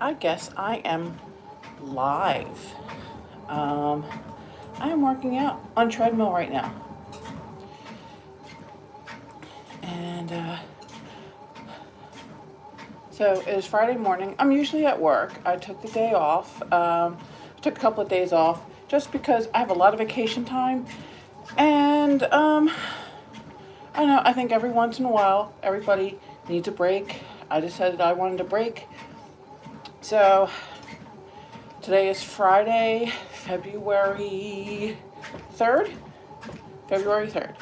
I guess I am live. I am working out on treadmill right now. And so it is Friday morning. I'm usually at work. I took the day off. Took a couple of days off just because I have a lot of vacation time. And I know, I think every once in a while, everybody needs a break. I decided I wanted a break. So today is Friday, February 3rd. February 3rd.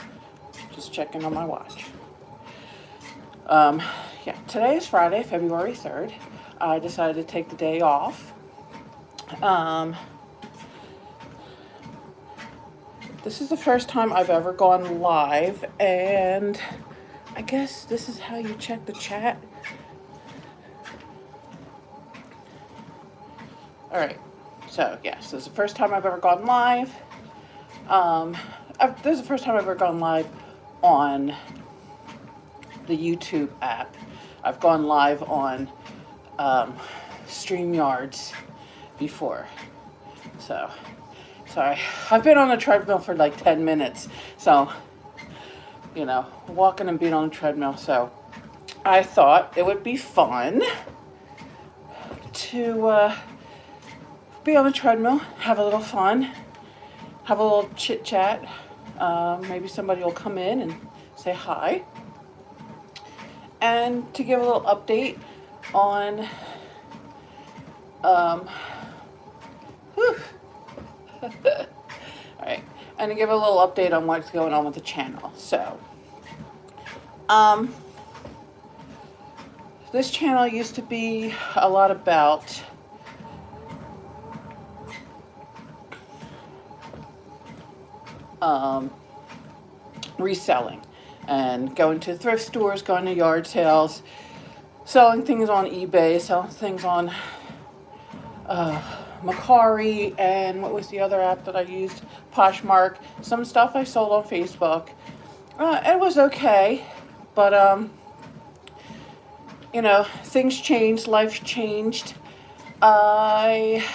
Just checking on my watch. Yeah, today is Friday, February 3rd. I decided to take the day off. This is the first time I've ever gone live, and I guess this is how you check the chat. Alright, so yes, this is the first time I've ever gone live. This is the first time I've ever gone live on the YouTube app. I've gone live on StreamYards before. So, sorry. I've been on a treadmill for like 10 minutes. So, you know, walking and being on a treadmill. So, I thought it would be fun to be on the treadmill, have a little fun, have a little chit chat. Maybe somebody will come in and say hi. And to give a little update on alright, and to give a little update on what's going on with the channel. So this channel used to be a lot about reselling and going to thrift stores, going to yard sales, selling things on eBay, selling things on Macari, and what was the other app that I used? Poshmark. Some stuff I sold on Facebook. It was okay, but you know, things changed, life changed. I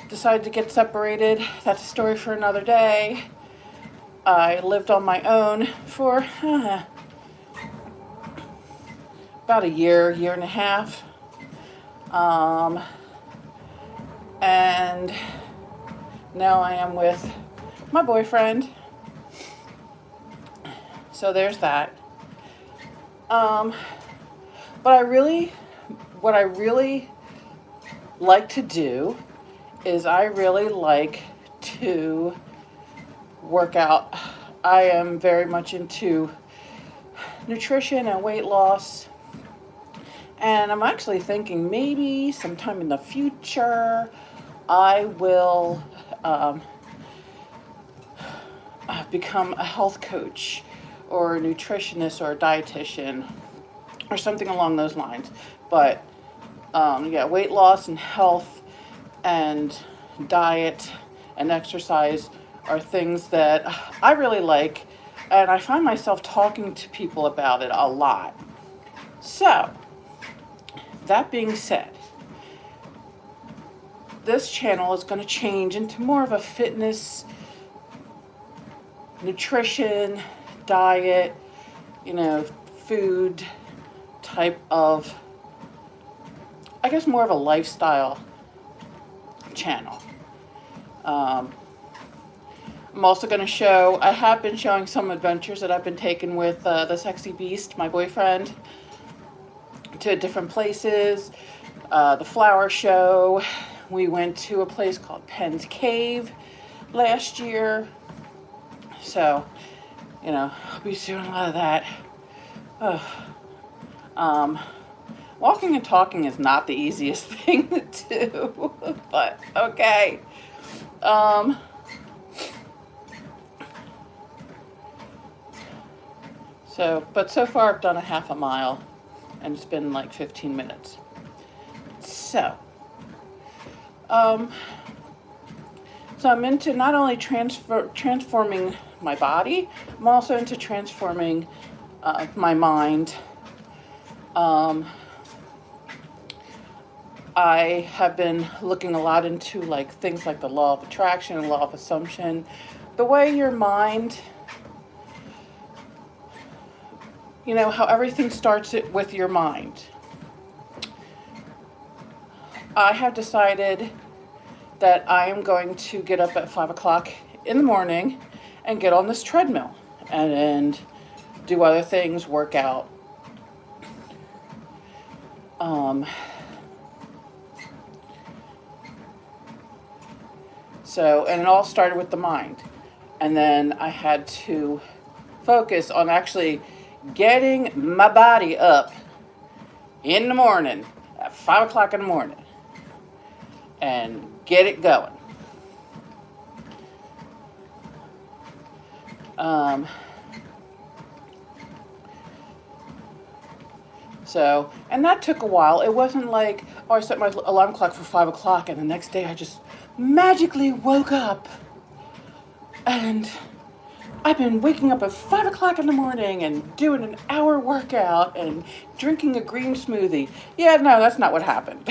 decided to get separated. That's a story for another day. I lived on my own for about a year, year and a half. And now I am with my boyfriend. So there's that. But what I really like to do is I really like to work out. I am very much into nutrition and weight loss. And I'm actually thinking maybe sometime in the future I will become a health coach or a nutritionist or a dietitian or something along those lines. But yeah, weight loss and health and diet and exercise are things that I really like, and I find myself talking to people about it a lot. So, that being said, this channel is going to change into more of a fitness, nutrition, diet, you know, food type of, I guess more of a lifestyle channel. I'm also going to I have been showing some adventures that I've been taking with the Sexy Beast, my boyfriend, to different places. The flower show. We went to a place called Penn's Cave last year. So, you know, I'll be doing a lot of that. Walking and talking is not the easiest thing to do, but okay. But so far I've done a half a mile, and it's been like 15 minutes. So I'm into not only transforming my body, I'm also into transforming my mind. I have been looking a lot into like things like the law of attraction and law of assumption, the way your mind, how everything starts with your mind. I have decided that I am going to get up at 5 o'clock in the morning and get on this treadmill and do other things, work out. And it all started with the mind. And then I had to focus on actually getting my body up in the morning at 5 o'clock in the morning and get it going. And that took a while. It wasn't like, I set my alarm clock for 5 o'clock and the next day I just magically woke up and I've been waking up at 5 o'clock in the morning and doing an hour workout and drinking a green smoothie. Yeah, no, that's not what happened.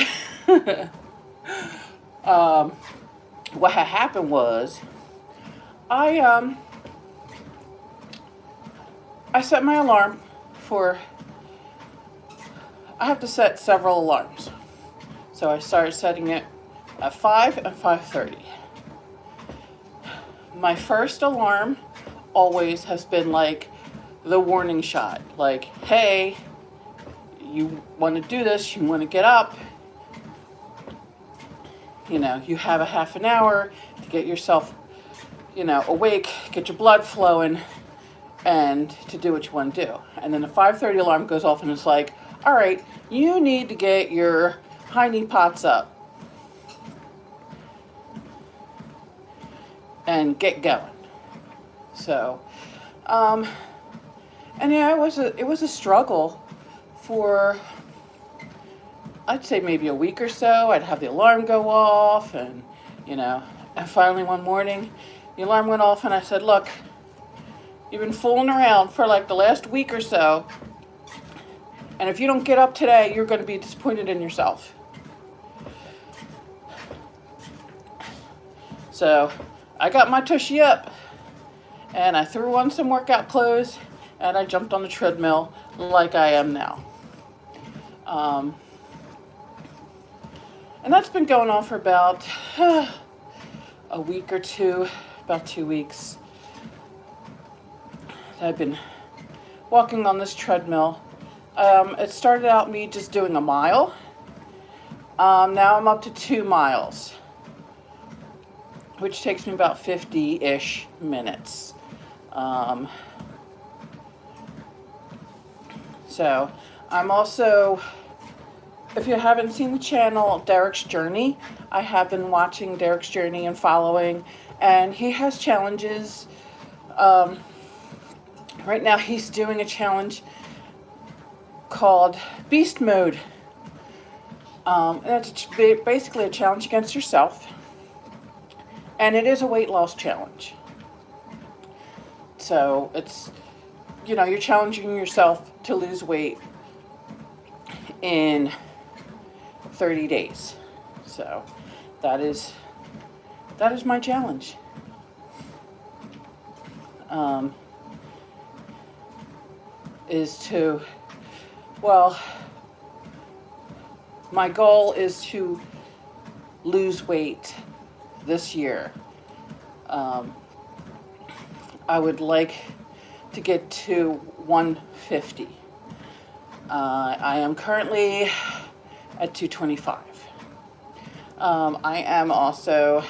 What had happened was I set my alarm for, I have to set several alarms. So I started setting it at 5 and 5:30. My first alarm always has been like the warning shot. Like, hey, you want to do this, you want to get up. You have a half an hour to get yourself, awake, get your blood flowing, and to do what you want to do. And then the 5:30 alarm goes off and it's like, all right, you need to get your hiney pots up and get going. So, and yeah, it was a struggle for, I'd say maybe a week or so. I'd have the alarm go off and finally one morning the alarm went off and I said, look, you've been fooling around for like the last week or so. And if you don't get up today, you're going to be disappointed in yourself. So I got my tushy up and I threw on some workout clothes and I jumped on the treadmill like I am now. And that's been going on for about a week or two, about 2 weeks. I've been walking on this treadmill. It started out me just doing a mile. Now I'm up to 2 miles, which takes me about 50-ish minutes. So I'm also, if you haven't seen the channel, Derek's Journey, I have been watching Derek's Journey and following, and he has challenges. Right now he's doing a challenge called Beast Mode. And it's basically a challenge against yourself. And it is a weight loss challenge. So it's, you're challenging yourself to lose weight in 30 days. So that is my challenge. My goal is to lose weight this year. I would like to get to 150. I am currently at 225. I am also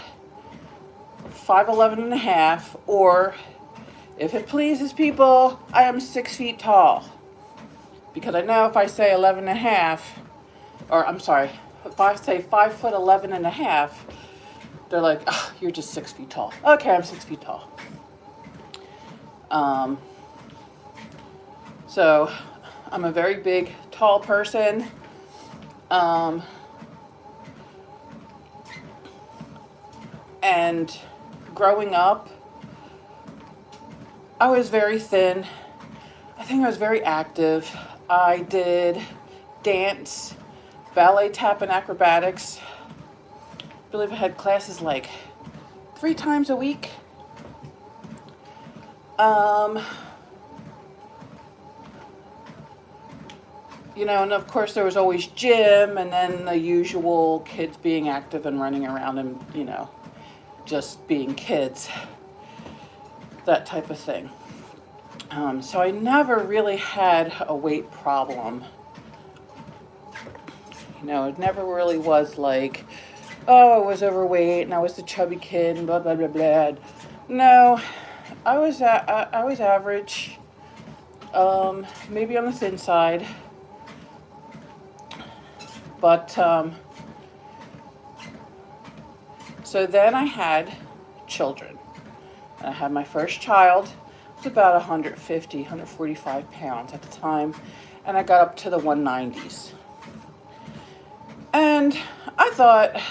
5'11 and a half, or if it pleases people, I am 6 feet tall. Because I know if I say 11 and a half, or I'm sorry, if I say 5'11 and a half, they're like, oh, you're just 6 feet tall. Okay, I'm 6 feet tall. So I'm a very big, tall person. And growing up, I was very thin. I think I was very active. I did dance ballet, tap, and acrobatics. I believe I had classes like 3 times a week. And of course there was always gym, and then the usual kids being active and running around and, just being kids, that type of thing. So I never really had a weight problem. It never really was like, oh, I was overweight and I was the chubby kid and blah, blah, blah, blah. No, I was average, maybe on the thin side. But, so then I had children. I had my first child. It was about 150, 145 pounds at the time. And I got up to the 190s. And I thought,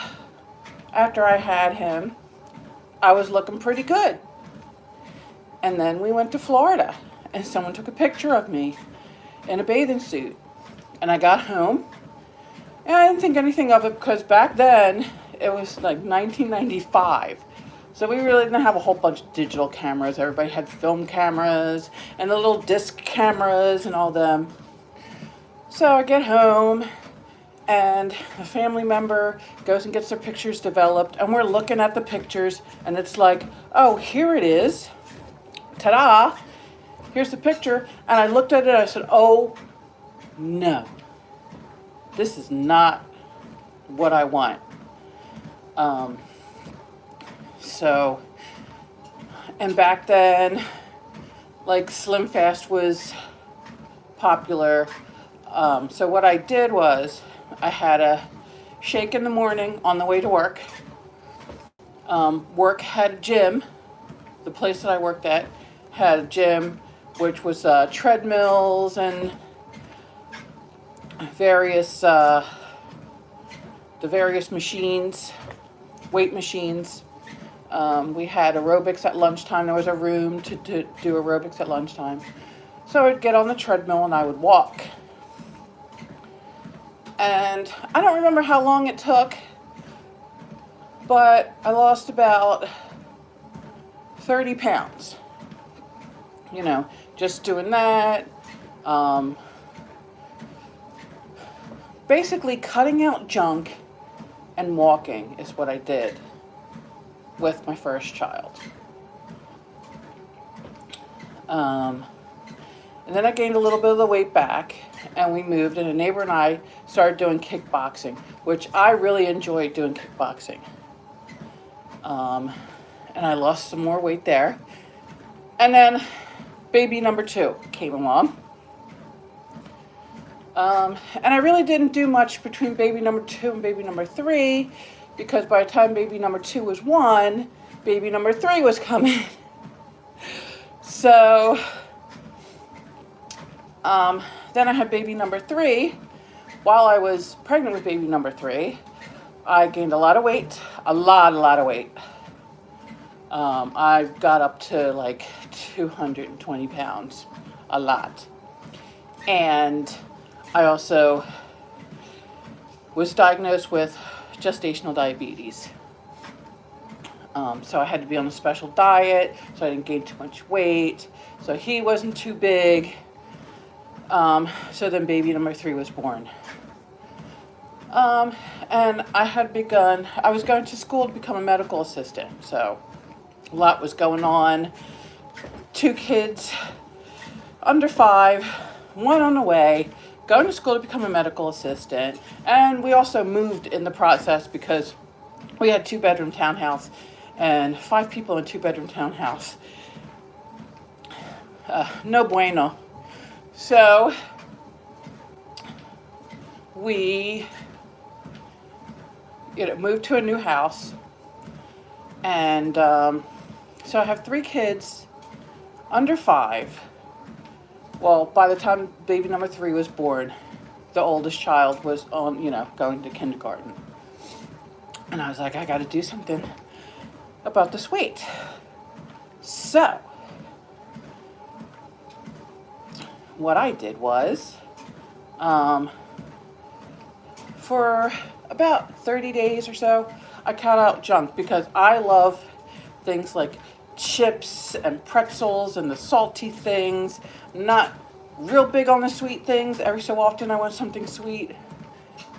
after I had him, I was looking pretty good. And then we went to Florida, and someone took a picture of me in a bathing suit. And I got home, and I didn't think anything of it because back then, it was like 1995. So we really didn't have a whole bunch of digital cameras. Everybody had film cameras and the little disc cameras and all them. So I get home, and a family member goes and gets their pictures developed, and we're looking at the pictures, and it's like, oh, here it is. Ta-da! Here's the picture. And I looked at it and I said, oh, no. This is not what I want. And back then, like Slim Fast was popular. So what I did was I had a shake in the morning on the way to work. Work had a gym. The place that I worked at had a gym, which was treadmills and various machines, weight machines. We had aerobics at lunchtime. There was a room to do aerobics at lunchtime. So I would get on the treadmill and I would walk. And I don't remember how long it took, but I lost about 30 pounds. Just doing that. Basically cutting out junk and walking is what I did with my first child. And then I gained a little bit of the weight back, and we moved, and a neighbor and I started doing kickboxing, which I really enjoyed doing kickboxing. And I lost some more weight there. And then baby number 2 came along. And I really didn't do much between baby number 2 and baby number 3, because by the time baby number 2 was 1, baby number 3 was coming. So, then I had baby number 3. While I was pregnant with baby number 3, I gained a lot of weight, a lot of weight. I got up to like 220 pounds, a lot. And I also was diagnosed with gestational diabetes. So I had to be on a special diet, so I didn't gain too much weight. So he wasn't too big. So then baby number 3 was born. And I was going to school to become a medical assistant. So a lot was going on. 2 kids under 5, 1 on the way, going to school to become a medical assistant. And we also moved in the process because we had 2-bedroom townhouse, and 5 people in 2-bedroom townhouse. No bueno. So we moved to a new house, and so I have 3 kids under 5. Well, by the time baby number 3 was born, the oldest child was going to kindergarten. And I was like, I got to do something about this weight. So what I did was, for about 30 days or so, I cut out junk because I love things like chips and pretzels and the salty things. I'm not real big on the sweet things. Every so often I want something sweet.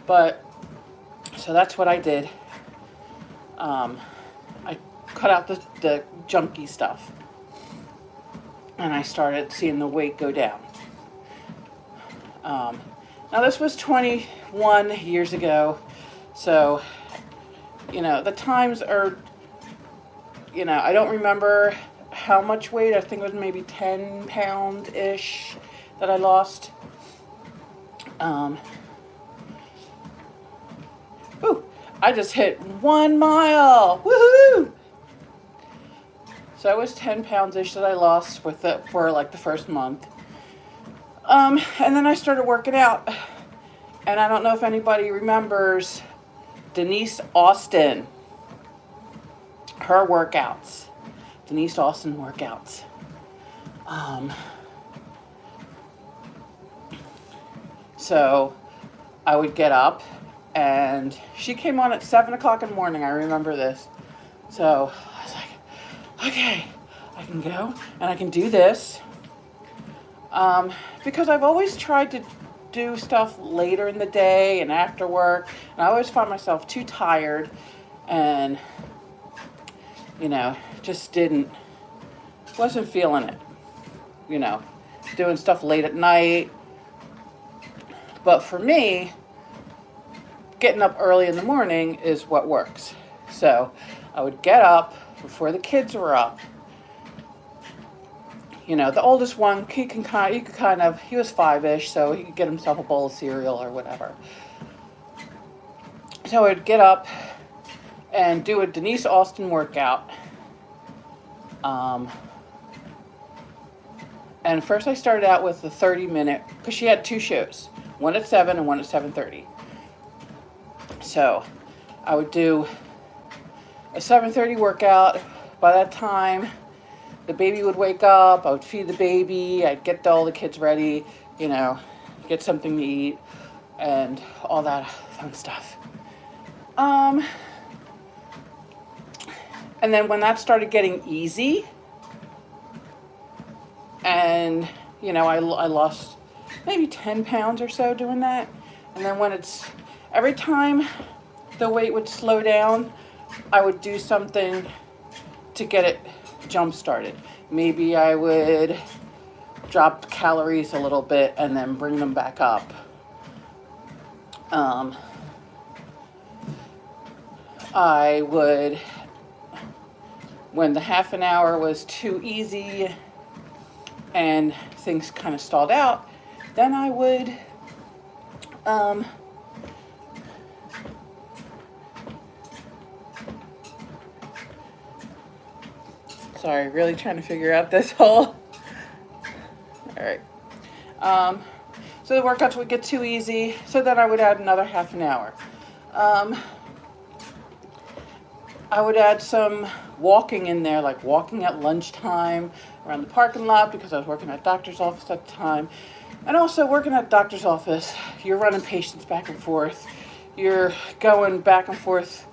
But, so that's what I did. I cut out the junky stuff. And I started seeing the weight go down. Now this was 21 years ago. So, the times are, I don't remember how much weight. I think it was maybe 10 pound-ish that I lost. Ooh, I just hit 1 mile. Woohoo! So it was 10 pounds-ish that I lost for like the first month. And then I started working out. And I don't know if anybody remembers Denise Austin, her workouts, Denise Austin workouts. So I would get up, and she came on at 7 o'clock in the morning. I remember this. So I was like, okay, I can go and I can do this. Because I've always tried to do stuff later in the day and after work, and I always find myself too tired and just wasn't feeling it, doing stuff late at night. But for me, getting up early in the morning is what works. So I would get up before the kids were up. The oldest one, he was 5-ish, so he could get himself a bowl of cereal or whatever. So I'd get up and do a Denise Austin workout. And first I started out with the 30-minute, because she had 2 shows, one at 7 and one at 7:30. So I would do a 7:30 workout. By that time, the baby would wake up, I would feed the baby, I'd get all the kids ready, get something to eat, and all that fun stuff. And then when that started getting easy, and, I lost maybe 10 pounds or so doing that. And then every time the weight would slow down, I would do something to get it jump started. Maybe I would drop calories a little bit and then bring them back up. I would, when the half an hour was too easy and things kind of stalled out, then I would sorry, really trying to figure out this whole. All right. So the workouts would get too easy, so then I would add another half an hour. I would add some walking in there, like walking at lunchtime around the parking lot, because I was working at doctor's office at the time. And also working at doctor's office, you're running patients back and forth. You're going back and forth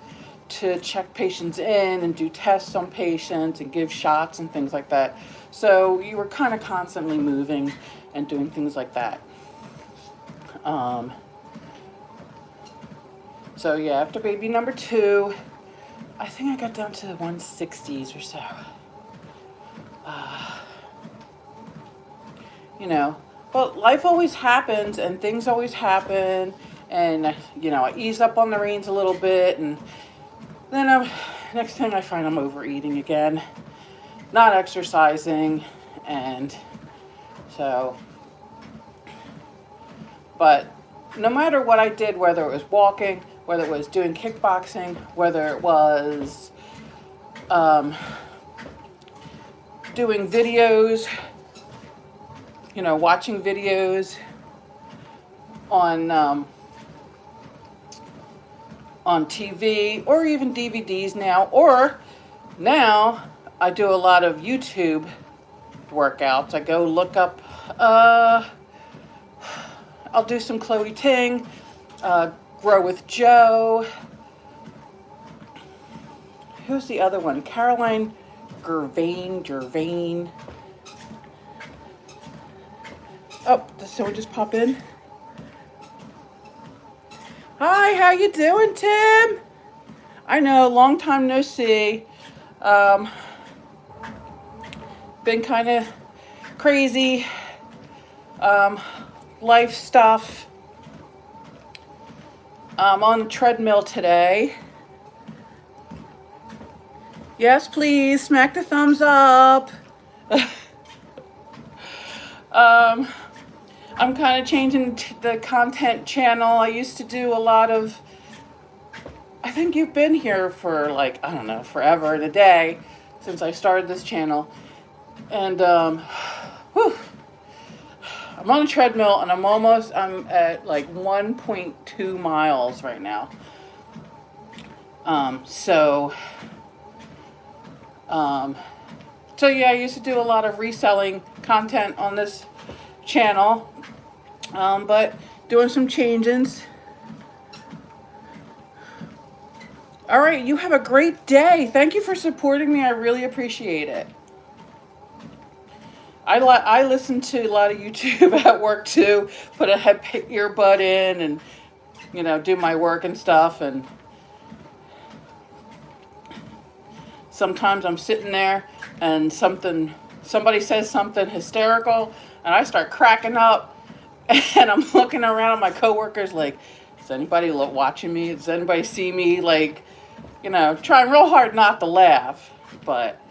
to check patients in and do tests on patients and give shots and things like that. So you were kind of constantly moving and doing things like that. So yeah, after baby number 2, I think I got down to the 160s or so. But life always happens and things always happen, and I ease up on the reins a little bit, and then next thing I find I'm overeating again, not exercising, and so, but no matter what I did, whether it was walking, whether it was doing kickboxing, whether it was doing videos, watching videos on TV, or even DVDs now, or now I do a lot of YouTube workouts. I go look up, I'll do some Chloe Ting, Grow with Joe. Who's the other one? Caroline Gervain. Oh, did someone just pop in? Hi, how you doing, Tim? I know, long time no see. Been kind of crazy. Life stuff. I'm on the treadmill today. Yes, please, smack the thumbs up. I'm kind of changing the content channel. I used to do a lot of, I think you've been here for like, I don't know, forever and a day since I started this channel. And whew, I'm on a treadmill and I'm at like 1.2 miles right now. So yeah, I used to do a lot of reselling content on this channel, but doing some changes. All right, you have a great day. Thank you for supporting me. I really appreciate it. I listen to a lot of YouTube at work too. Put a earbud in and, you know, do my work and stuff. And sometimes I'm sitting there and somebody says something hysterical and I start cracking up and I'm looking around at my coworkers like, is anybody watching me? Does anybody see me? Like, you know, trying real hard not to laugh, but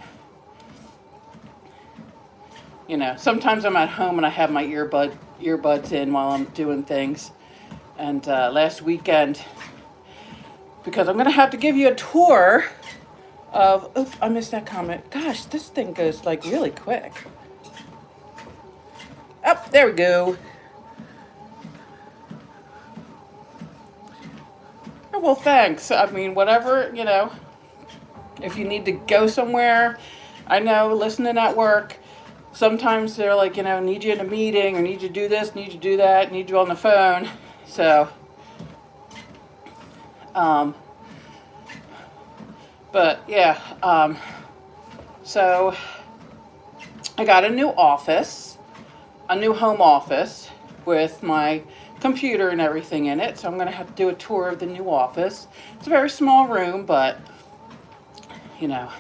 you know, sometimes I'm at home and I have my earbuds in while I'm doing things. And last weekend, because I'm going to have to give you a tour of, oops, I missed that comment. Gosh, this thing goes like really quick. Oh, there we go. Oh, well, thanks. I mean, whatever, you know, if you need to go somewhere, I know listening at work, sometimes they're like, you know, need you in a meeting or need you to do this, need you to do that, need you on the phone. So, but yeah, so I got a new office, a new home office with my computer and everything in it. So I'm going to have to do a tour of the new office. It's a very small room, but you know,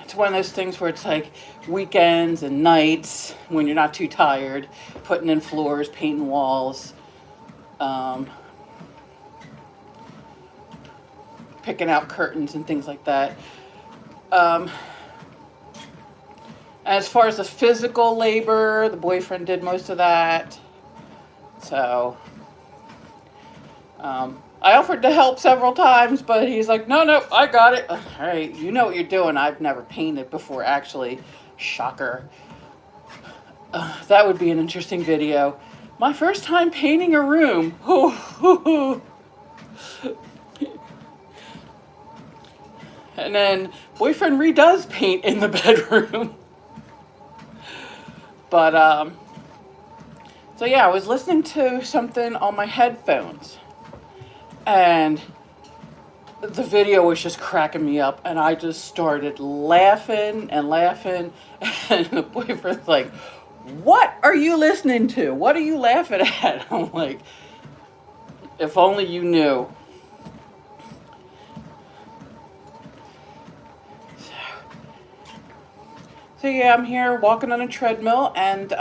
it's one of those things where it's like weekends and nights when you're not too tired, putting in floors, painting walls, picking out curtains and things like that. As far as the physical labor, the boyfriend did most of that. So I offered to help several times, but he's like, no, I got it. All right, you know what you're doing. I've never painted before, actually. Shocker. That would be an interesting video. My first time painting a room. And then boyfriend redoes paint in the bedroom. But, so yeah, I was listening to something on my headphones. And the video was just cracking me up. And I just started laughing and laughing. And the boyfriend's like, what are you listening to? What are you laughing at? I'm like, if only you knew. So yeah, I'm here walking on a treadmill. And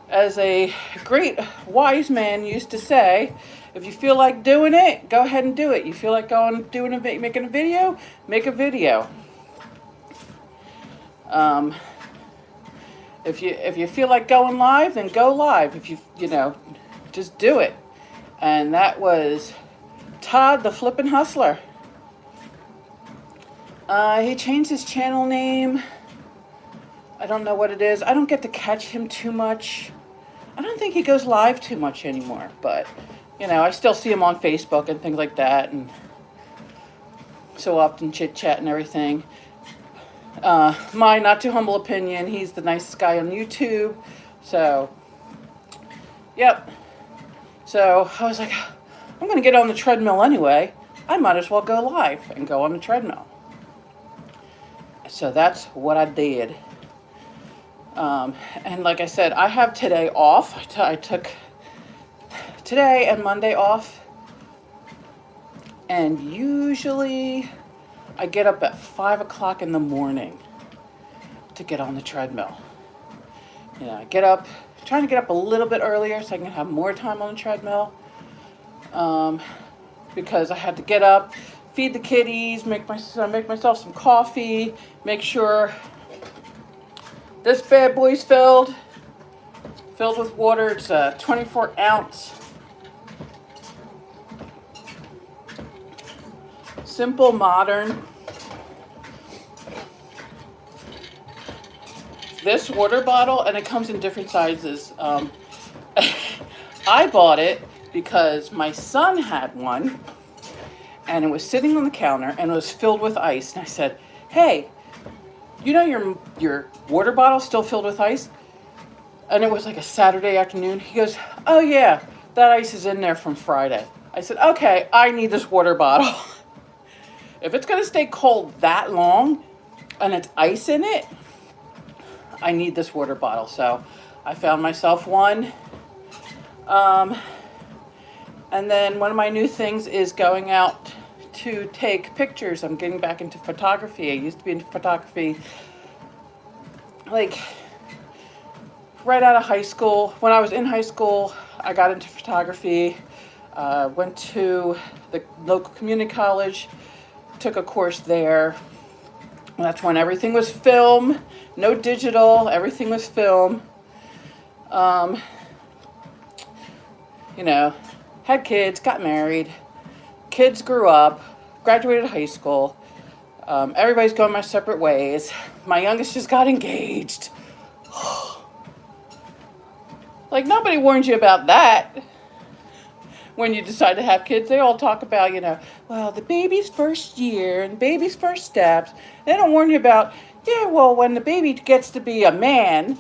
as a great wise man used to say, if you feel like doing it, go ahead and do it. You feel like making a video, make a video. If you feel like going live, then go live. If you know, just do it. And that was Todd, the Flippin' Hustler. He changed his channel name. I don't know what it is. I don't get to catch him too much. I don't think he goes live too much anymore, but you know, I still see him on Facebook and things like that, and so often chit-chat and everything. My not too humble opinion, he's the nicest guy on YouTube. So, yep. So I was like, I'm going to get on the treadmill anyway. I might as well go live and go on the treadmill. So that's what I did. And like I said, I have today off. I took today and Monday off. And usually I get up at 5 o'clock in the morning to get on the treadmill. You know, I get up, trying to get up a little bit earlier so I can have more time on the treadmill. Because I had to get up, feed the kitties, make myself some coffee, make sure this bad boy's filled with water. It's a 24 ounce. Simple, modern. This water bottle, and it comes in different sizes. I bought it because my son had one, and it was sitting on the counter, and it was filled with ice. And I said, hey, you know your water bottle's still filled with ice? And it was like a Saturday afternoon. He goes, oh yeah, that ice is in there from Friday. I said, okay, I need this water bottle. If it's going to stay cold that long and it's ice in it, I need this water bottle. So I found myself one. And then one of my new things is going out to take pictures. I'm getting back into photography. I used to be in photography like right out of high school. When I was in high school, I got into photography. Went to the local community college, took a course there. That's when everything was film, no digital, everything was film. You know, had kids, got married, kids grew up, graduated high school. Everybody's going my separate ways. My youngest just got engaged. Like, nobody warns you about that. When you decide to have kids, they all talk about, you know, well, the baby's first year and baby's first steps. They don't warn you about, yeah, well, when the baby gets to be a man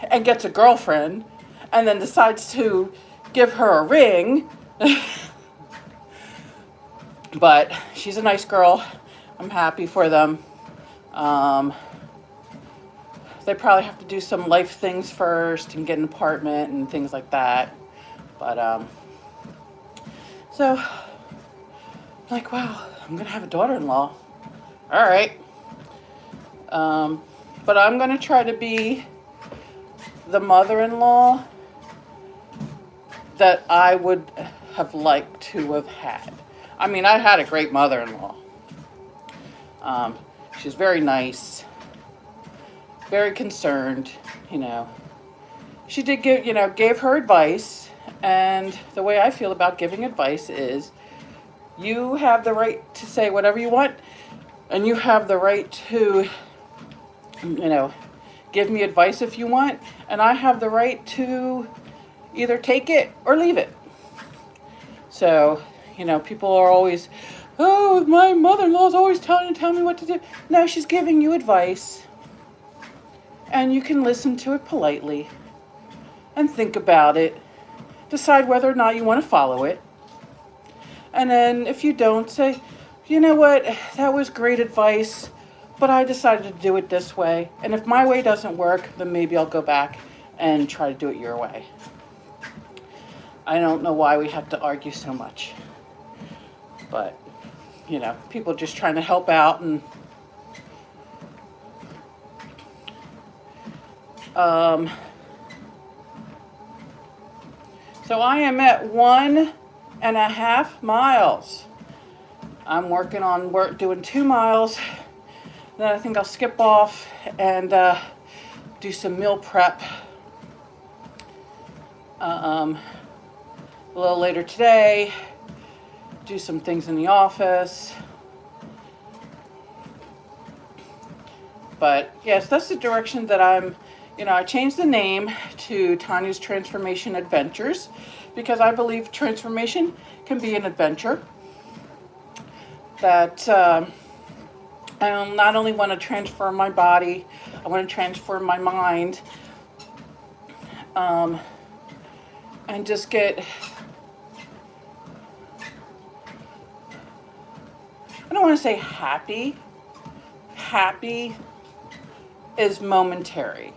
and gets a girlfriend and then decides to give her a ring. But she's a nice girl. I'm happy for them. They probably have to do some life things first and get an apartment and things like that. But, so, like, wow, I'm going to have a daughter-in-law. All right. But I'm going to try to be the mother-in-law that I would have liked to have had. I mean, I had a great mother-in-law. She's very nice, very concerned, you know. She did gave her advice. And the way I feel about giving advice is you have the right to say whatever you want, and you have the right to, you know, give me advice if you want, and I have the right to either take it or leave it. So, you know, people are always, oh, my mother-in-law's always telling me what to do. No, she's giving you advice, and you can listen to it politely and think about it. Decide whether or not you want to follow it. And then if you don't, say, you know what, that was great advice, but I decided to do it this way. And if my way doesn't work, then maybe I'll go back and try to do it your way. I don't know why we have to argue so much. But, you know, people just trying to help out and so I am at 1.5 miles. I'm working on doing 2 miles. Then I think I'll skip off and do some meal prep a little later today. Do some things in the office. But yes, that's the direction that I'm. You know, I changed the name to Tanya's Transformation Adventures because I believe transformation can be an adventure. That I not only want to transform my body, I want to transform my mind. And and just get, I don't want to say happy. Happy is momentary.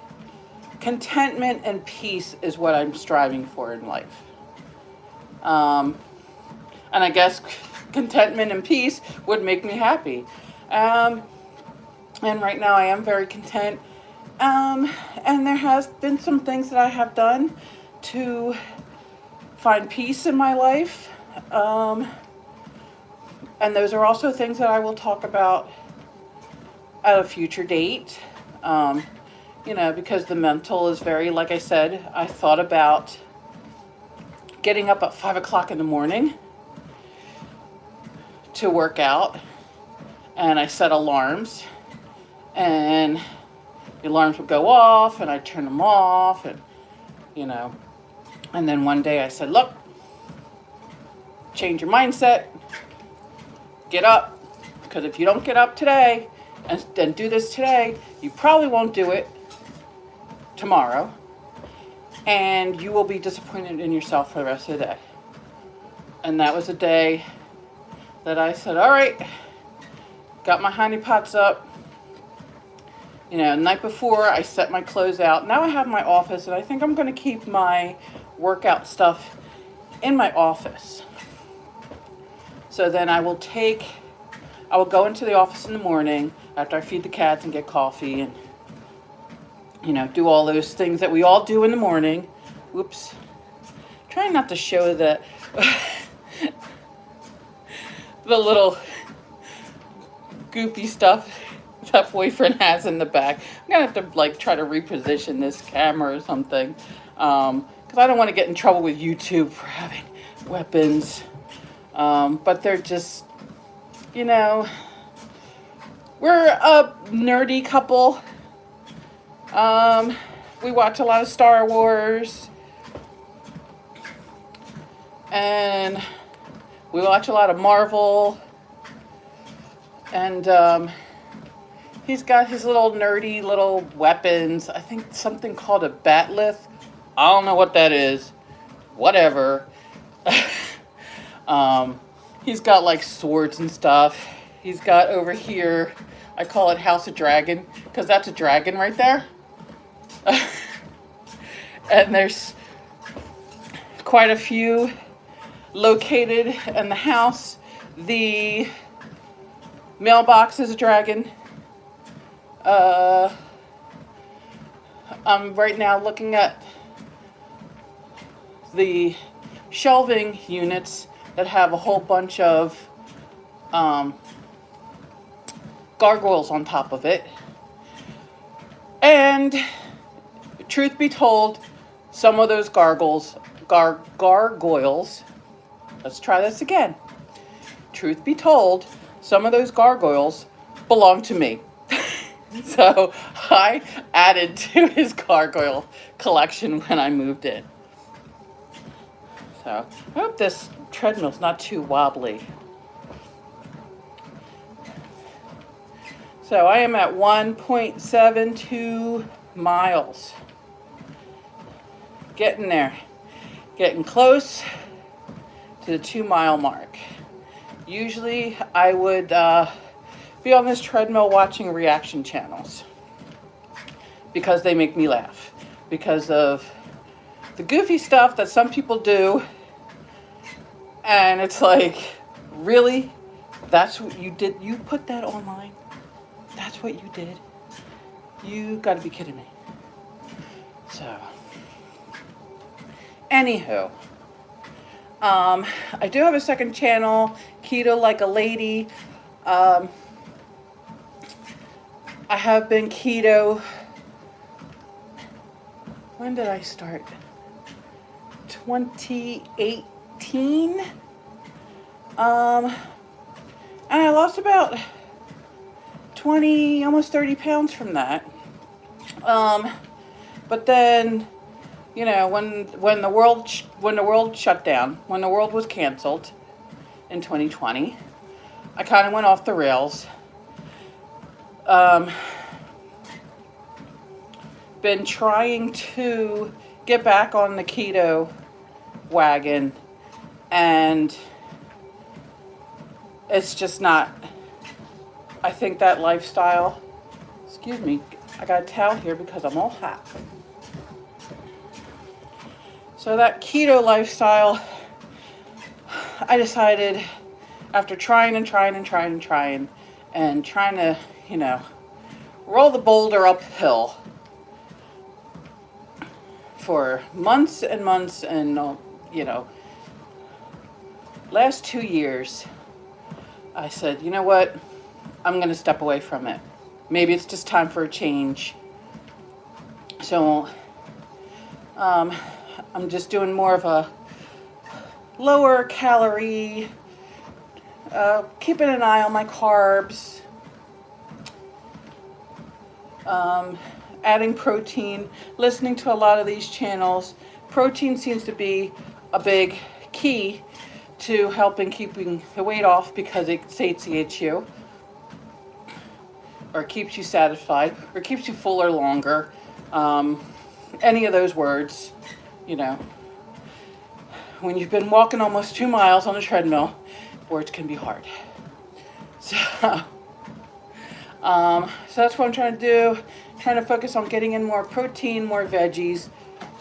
Contentment and peace is what I'm striving for in life. And I guess contentment and peace would make me happy. And right now I am very content. And there has been some things that I have done to find peace in my life. And those are also things that I will talk about at a future date. Because the mental is very, like I said, I thought about getting up at 5 o'clock in the morning to work out. And I set alarms. And the alarms would go off, and I'd turn them off, and then one day I said, look, change your mindset, get up, because if you don't get up today and do this today, you probably won't do it tomorrow, and you will be disappointed in yourself for the rest of the day. And that was a day that I said, all right, got my honey pots up. The night before I set my clothes out. Now I have my office, and I think I'm going to keep my workout stuff in my office. So then I will go into the office in the morning after I feed the cats and get coffee and, do all those things that we all do in the morning. Whoops. Trying not to show the little goofy stuff that boyfriend has in the back. I'm gonna have to try to reposition this camera or something, because I don't want to get in trouble with YouTube for having weapons. But they're just, we're a nerdy couple. We watch a lot of Star Wars, and we watch a lot of Marvel, and he's got his little nerdy little weapons. I think something called a batleth. I don't know what that is. Whatever. He's got swords and stuff. He's got over here, I call it House of Dragon, because that's a dragon right there. And there's quite a few located in the house. The mailbox is a dragon. I'm right now looking at the shelving units that have a whole bunch of gargoyles on top of it. And truth be told, some of those gargoyles, let's try this again. Truth be told, some of those gargoyles belong to me. So I added to his gargoyle collection when I moved in. So I hope this treadmill's not too wobbly. So I am at 1.72 miles. Getting there. Getting close to the 2-mile mark. Usually I would be on this treadmill watching reaction channels because they make me laugh. Because of the goofy stuff that some people do. And it's really? That's what you did? You put that online? That's what you did? You gotta be kidding me. So, anywho, I do have a second channel, Keto Like a Lady. I have been keto. When did I start? 2018. And I lost about 20, almost 30 pounds from that. But then, when the world shut down, when the world was canceled in 2020, I kind of went off the rails. Been trying to get back on the keto wagon, and it's just not, I think that lifestyle, excuse me, I got a towel here because I'm all hot. So that keto lifestyle, I decided after trying and trying and trying and trying and trying to, roll the boulder uphill for months and months and, last 2 years, I said, you know what? I'm going to step away from it. Maybe it's just time for a change. So, I'm just doing more of a lower calorie, keeping an eye on my carbs, adding protein, listening to a lot of these channels. Protein seems to be a big key to helping keeping the weight off because it satiates you, or keeps you satisfied, or keeps you fuller longer. Any of those words, when you've been walking almost 2 miles on a treadmill, words can be hard. So that's what I'm trying to do. Trying to focus on getting in more protein, more veggies,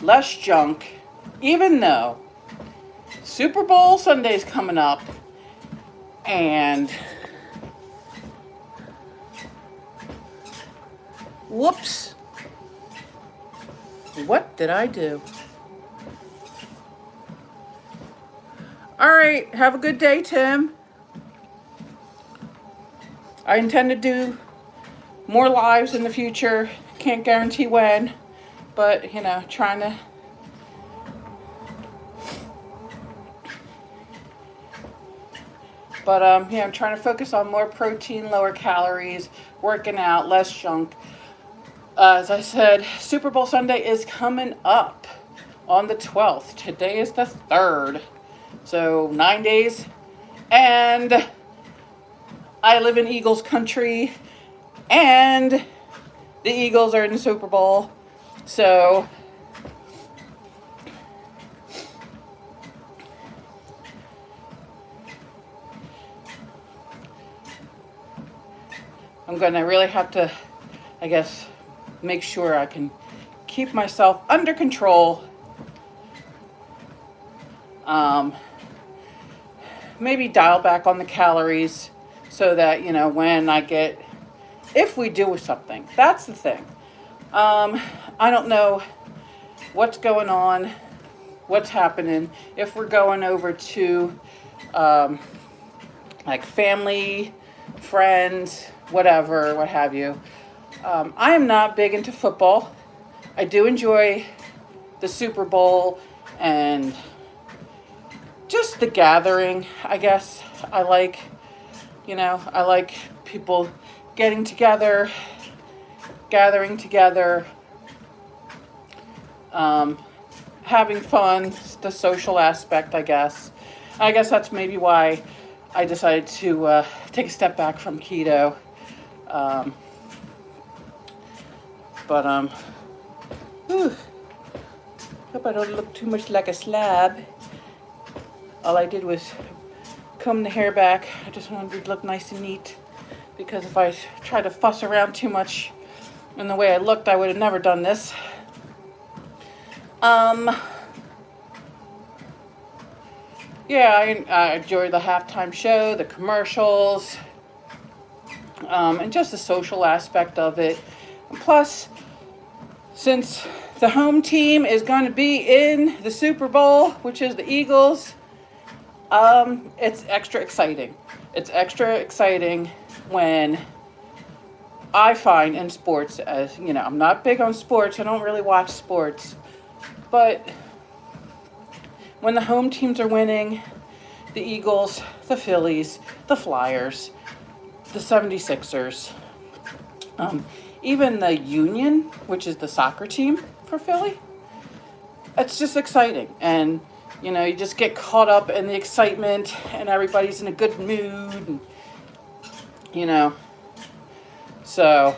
less junk, even though Super Bowl Sunday's coming up, and whoops, what did I do? All right, have a good day, Tim. I intend to do more lives in the future. Can't guarantee when, but trying to I'm trying to focus on more protein, lower calories, working out, less junk. As I said, Super Bowl Sunday is coming up on the 12th. Today is the 3rd. So 9 days. And I live in Eagles country. And the Eagles are in the Super Bowl. So I'm going to really have to, I guess, make sure I can keep myself under control. Maybe dial back on the calories so that, when I get, if we do something, that's the thing. I don't know what's going on, what's happening. If we're going over to, like family, friends, whatever, what have you. I am not big into football. I do enjoy the Super Bowl and just the gathering, I guess. I like people getting together, gathering together, having fun, the social aspect, I guess. I guess that's maybe why I decided to take a step back from keto. Hope I don't look too much like a slab. All I did was comb the hair back. I just wanted it to look nice and neat, because if I tried to fuss around too much in the way I looked, I would have never done this. Yeah, I enjoy the halftime show, the commercials, and just the social aspect of it. And plus, since the home team is going to be in the Super Bowl, which is the Eagles, it's extra exciting. It's extra exciting when I find in sports, as I'm not big on sports. I don't really watch sports, but when the home teams are winning, the Eagles, the Phillies, the Flyers, the 76ers, even the Union, which is the soccer team for Philly, it's just exciting. And, you just get caught up in the excitement, and everybody's in a good mood, and, so,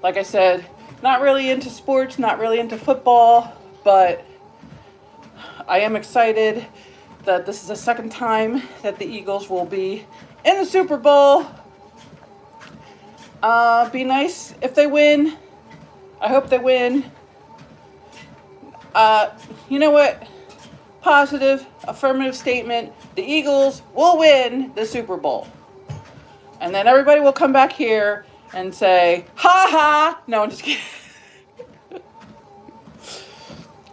like I said, Not really into sports, not really into football, but I am excited that this is the second time that the Eagles will be in the Super Bowl. Be nice if they win. I hope they win. You know what? Positive, affirmative statement. The Eagles will win the Super Bowl. And then everybody will come back here and say, ha ha. No, I'm just kidding.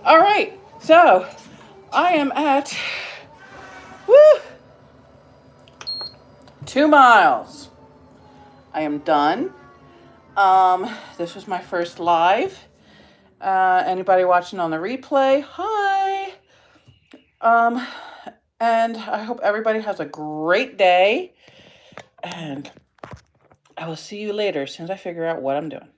All right. So I am at 2 miles. I am done. This was my first live. Anybody watching on the replay, hi. And I hope everybody has a great day. And I will see you later as soon as I figure out what I'm doing.